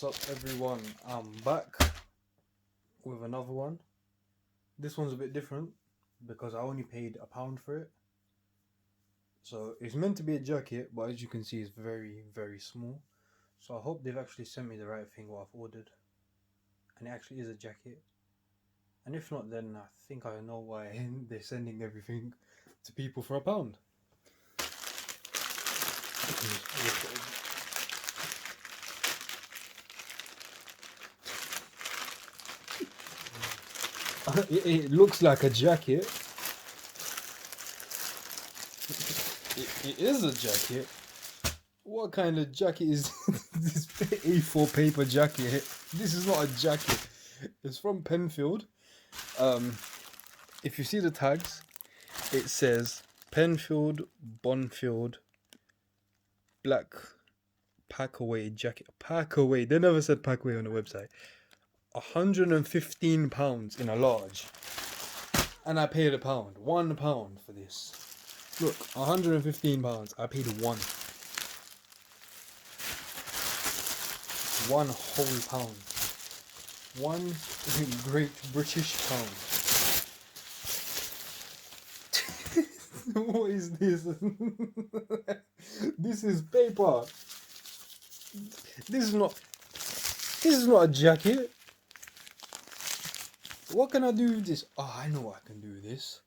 What's up everyone, I'm back with another one. This one's a bit different because I only paid £1 for it. So it's meant to be a jacket, but as you can see it's very small. So I hope they've actually sent me the right thing what I've ordered. And it actually is a jacket. And if not, then I think I know why they're sending everything to people for £1. It looks like a jacket. It is a jacket. What kind of jacket is this A4 paper jacket? This is not a jacket. It's from Penfield. If you see the tags, it says Penfield, Bonfield, black packaway jacket. Packaway. They never said packaway on the website. £115 in a large. And I paid £1. £1 for this. Look, £115. I paid one. One whole pound. One great British pound. What is this? This is paper. This is not a jacket. What can I do with this? Oh, I know what I can do with this.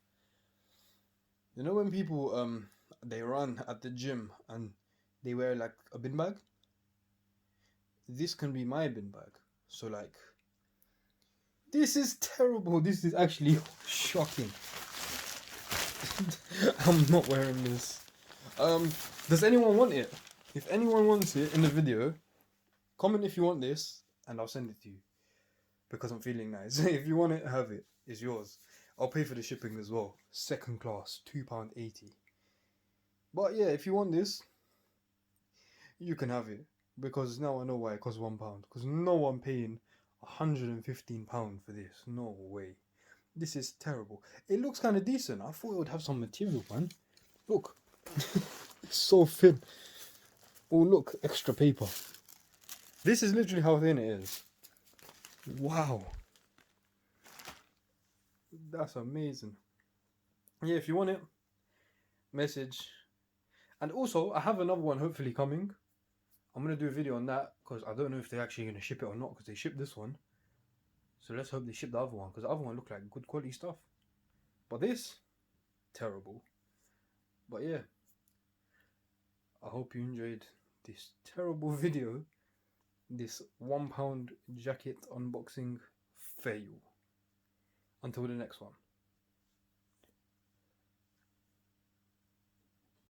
You know when people they run at the gym and they wear like a bin bag? This can be my bin bag. So like, this is terrible. This is actually shocking. I'm not wearing this. Does anyone want it? If anyone wants it in the video, comment if you want this and I'll send it to you. Because I'm feeling nice. If you want it, have it. It's yours. I'll pay for the shipping as well. Second class, £2.80. But yeah, if you want this, you can have it. Because now I know why it costs £1. Because no one paying £115 for this. No way. This is terrible. It looks kind of decent. I thought it would have some material, man. Look. It's so thin. Oh, look. Extra paper. This is literally how thin it is. Wow. That's amazing. Yeah, if you want it, message. And also, I have another one hopefully coming. I'm going to do a video on that because I don't know if they're actually going to ship it or not because they shipped this one. So let's hope they ship the other one because the other one looked like good quality stuff. But this, terrible. But yeah, I hope you enjoyed this terrible video. This £1 jacket unboxing fail. Until the next one.